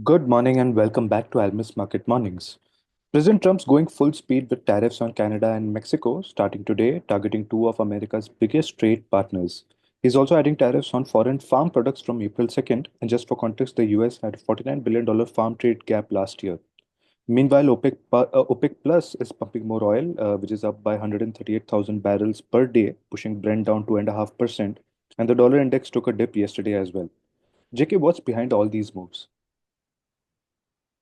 Good morning and welcome back to Almus Market Mornings. President Trump's going full speed with tariffs on Canada and Mexico starting today, targeting two of America's biggest trade partners. He's also adding tariffs on foreign farm products from April 2nd, and just for context, the US had a $49 billion farm trade gap last year. Meanwhile, OPEC Plus is pumping more oil, which is up by 138,000 barrels per day, pushing Brent down 2.5%, and the dollar index took a dip yesterday as well. JK, what's behind all these moves?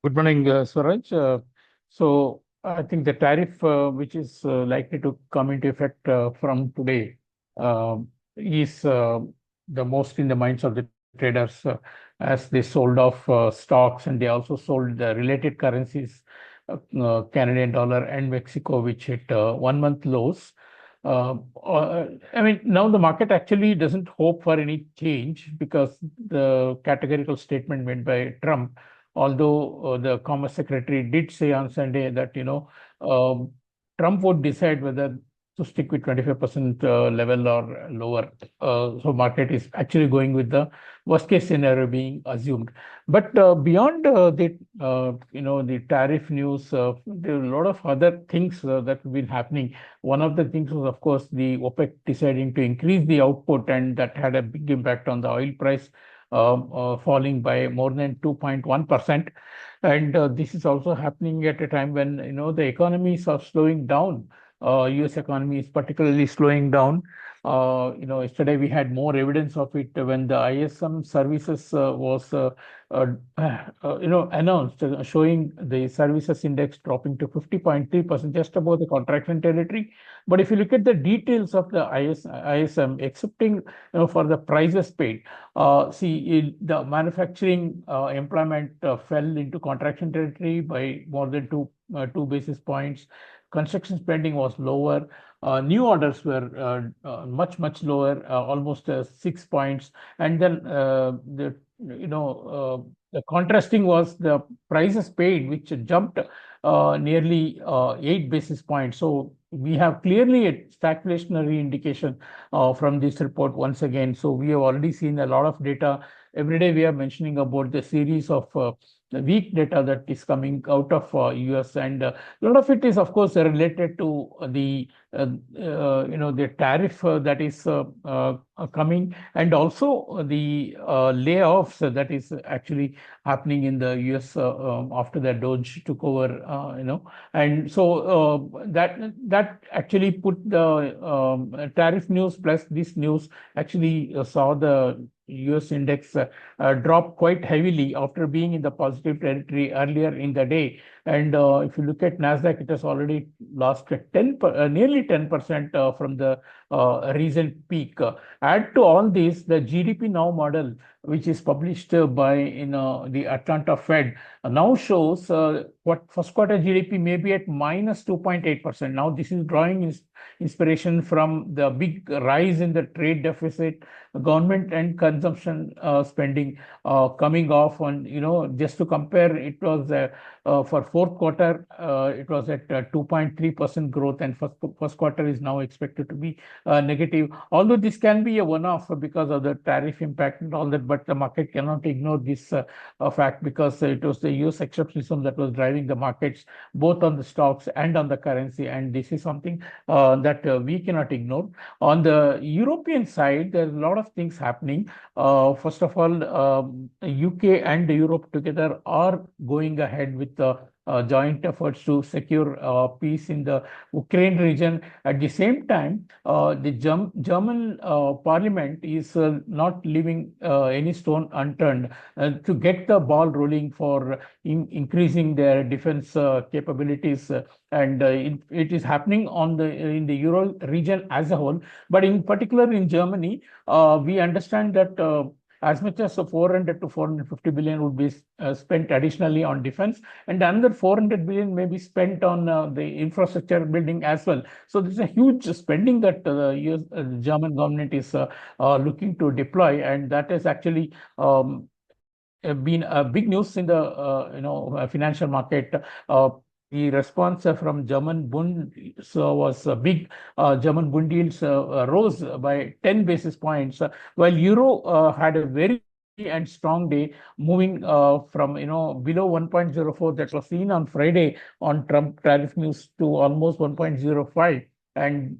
Good morning, Swaraj. I think the tariff, which is likely to come into effect from today, uh, is the most in the minds of the traders as they sold off stocks, and they also sold the related currencies, Canadian dollar and Mexico, which hit 1 month lows. I mean, now the market actually doesn't hope for any change because the categorical statement made by Trump, although the Commerce Secretary did say on Sunday that, um, Trump would decide whether to stick with 25% level or lower. So market is actually going with the worst case scenario being assumed. But beyond the tariff news, there are a lot of other things that have been happening. One of the things was, of course, the OPEC deciding to increase the output, and that had a big impact on the oil price, falling by more than 2.1%. And this is also happening at a time when the economies are slowing down. U.S. economy is particularly slowing down. Yesterday we had more evidence of it when the ISM services was uh, announced, showing the services index dropping to 50.3%, just above the contraction territory. But if you look at the details of the ISM, excepting for the prices paid, the manufacturing employment fell into contraction territory by more than 2 basis points. Construction spending was lower. New orders were much lower, almost 6 points. And then the contrasting was the prices paid, which jumped nearly 8 basis points. So we have clearly a stagflationary indication from this report once again. So we have already seen a lot of data. Every day we are mentioning about the series of the weak data that is coming out of US, and a lot of it is, of course, related to the tariff that is coming, and also the layoffs that is actually happening in the US after the Doge took over, and so that actually put the tariff news plus this news actually saw the US index drop quite heavily after being in the positive territory earlier in the day. And if you look at Nasdaq, it has already lost nearly 10% from the recent peak. Add to all this the GDP Now model, which is published by the Atlanta Fed, now shows what first quarter GDP may be at minus 2.8%. Now this is drawing inspiration from the big rise in the trade deficit, government and consumption spending coming off on, just to compare, it was for fourth quarter, it was at 2.3% growth, and first quarter is now expected to be negative. Although this can be a one-off because of the tariff impact and all that, but the market cannot ignore this fact, because it was the US exceptionalism that was driving the markets both on the stocks and on the currency, and this is something that we cannot ignore. On the European side, there's a lot of things happening. First of all, UK and Europe together are going ahead with joint efforts to secure peace in the Ukraine region. At the same time, the German parliament is not leaving any stone unturned to get the ball rolling for increasing their defense capabilities. And it is happening in the Euro region as a whole. But in particular in Germany, we understand that as much as 400 to 450 billion would be spent additionally on defense, and another 400 billion may be spent on the infrastructure building as well. So there's a huge spending that the German government is looking to deploy, and that is actually been a big news in the financial market. The response from German Bund was big. German Bund yields rose by 10 basis points, while Euro had a very and strong day, moving from below 1.04 that was seen on Friday on Trump tariff news to almost 1.05. And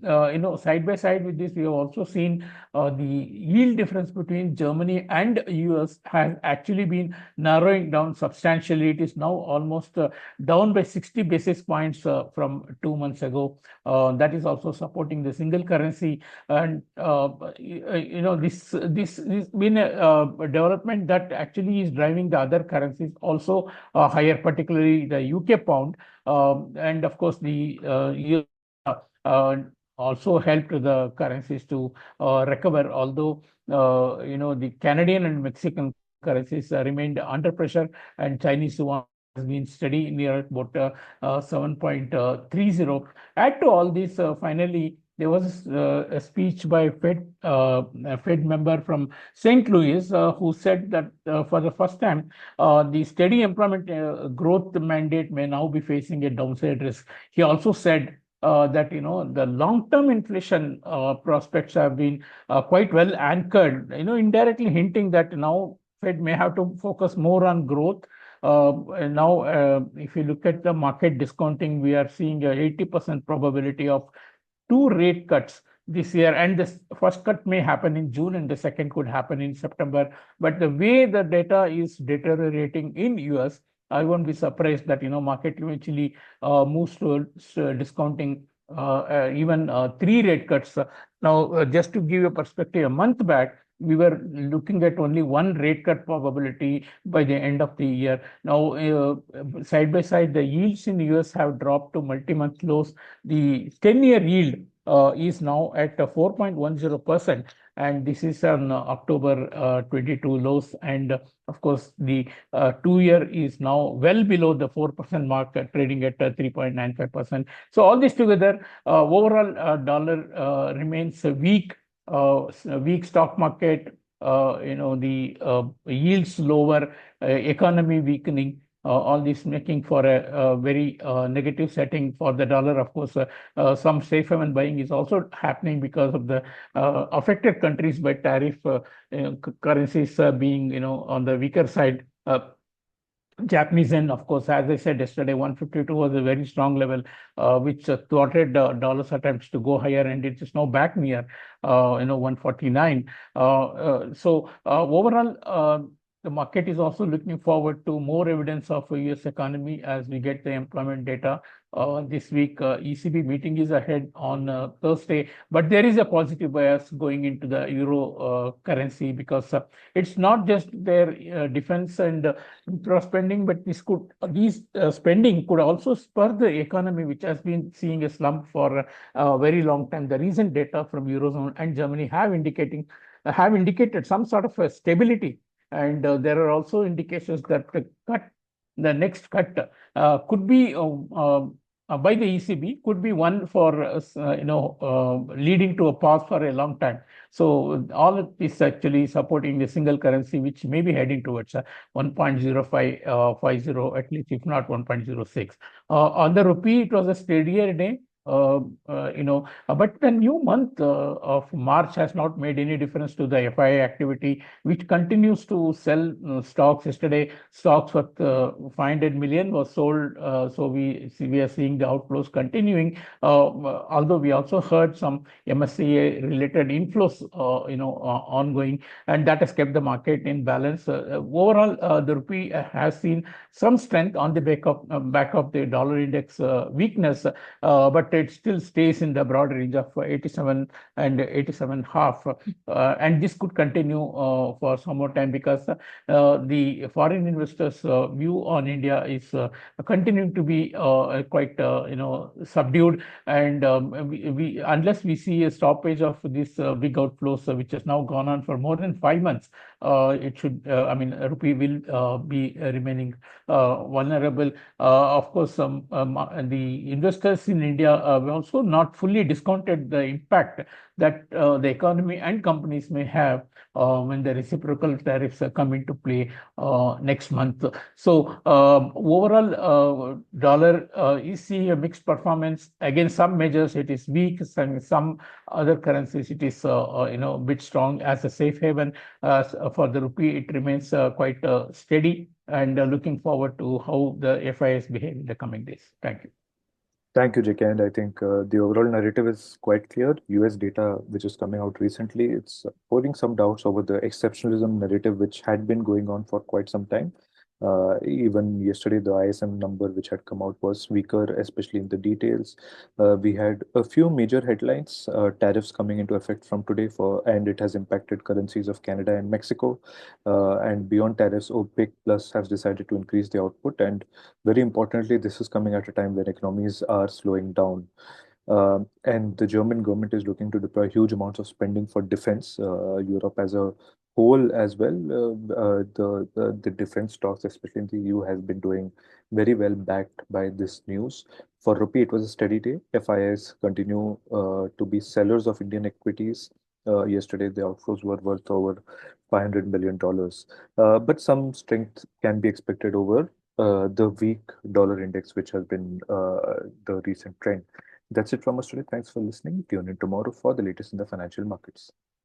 side by side with this, we have also seen the yield difference between Germany and US has actually been narrowing down substantially. It is now almost down by 60 basis points from 2 months ago. That is also supporting the single currency. And this been a development that actually is driving the other currencies also higher, particularly the UK pound. And of course, the US dollar also helped the currencies to recover, although the Canadian and Mexican currencies remained under pressure, and Chinese yuan has been steady near about 7.30. Add to all this, finally, there was a speech by a Fed member from St. Louis who said that for the first time, the steady employment growth mandate may now be facing a downside risk. He also said that the long-term inflation prospects have been quite well anchored, indirectly hinting that now Fed may have to focus more on growth. And now, if you look at the market discounting, we are seeing a 80% probability of two rate cuts this year, and the first cut may happen in June and the second could happen in September. But the way the data is deteriorating in US, I won't be surprised that market eventually moves towards discounting even three rate cuts. Now, just to give you a perspective, a month back we were looking at only one rate cut probability by the end of the year. Now, side by side, the yields in the US have dropped to multi-month lows. The 10-year yield is now at 4.10%, and this is on October 22 lows. And of course, the 2-year is now well below the 4% mark, trading at 3.95%. So all this together, overall dollar remains weak. Weak stock market, the yields lower, economy weakening, all this making for a very negative setting for the dollar. Of course, some safe haven buying is also happening because of the affected countries by tariff, currencies being on the weaker side. Japanese yen, of course, as I said yesterday, 152 was a very strong level, which thwarted dollars attempts to go higher, and it is now back near, 149. Overall, the market is also looking forward to more evidence of a US economy as we get the employment data. This week, ECB meeting is ahead on Thursday, but there is a positive bias going into the euro currency because it's not just their defense and spending, but these spending could also spur the economy, which has been seeing a slump for a very long time. The recent data from Eurozone and Germany have indicated some sort of a stability, and there are also indications that the next cut could be by the ECB, could be one for leading to a pause for a long time. So all of this actually supporting the single currency, which may be heading towards 1.0550 at least, if not 1.06. On the rupee, it was a steadier day. But the new month of March has not made any difference to the FII activity, which continues to sell stocks. Yesterday, stocks worth 500 million was sold. So we are seeing the outflows continuing. Although we also heard some MSCA related inflows, ongoing, and that has kept the market in balance. Overall, the rupee has seen some strength on the back of the dollar index weakness, but it still stays in the broad range of 87 and 87.5. And this could continue for some more time because the foreign investors' view on India is continuing to be quite subdued. And unless we see a stoppage of this big outflows, which has now gone on for more than 5 months, rupee will be remaining vulnerable. Of course, the investors in India we also not fully discounted the impact that the economy and companies may have when the reciprocal tariffs come into play next month. So overall, dollar is seeing a mixed performance. Again, some measures it is weak, some other currencies it is a bit strong. As a safe haven for the rupee, it remains quite steady. And looking forward to how the FIs behave in the coming days. Thank you. Thank you, JK. And I think the overall narrative is quite clear. US data, which is coming out recently, it's holding some doubts over the exceptionalism narrative, which had been going on for quite some time. Even yesterday, the ISM number, which had come out, was weaker, especially in the details. We had a few major headlines, tariffs coming into effect from today, and it has impacted currencies of Canada and Mexico. And beyond tariffs, OPEC Plus has decided to increase the output, and very importantly, this is coming at a time when economies are slowing down. And the German government is looking to deploy huge amounts of spending for defense. Europe as a whole as well, the defense stocks, especially in the EU, has been doing very well, backed by this news. For rupee, it was a steady day. FIs continue to be sellers of Indian equities. Yesterday, the outflows were worth over $500 million. But some strength can be expected over the weak dollar index, which has been the recent trend. That's it from us today. Thanks for listening. Tune in tomorrow for the latest in the financial markets.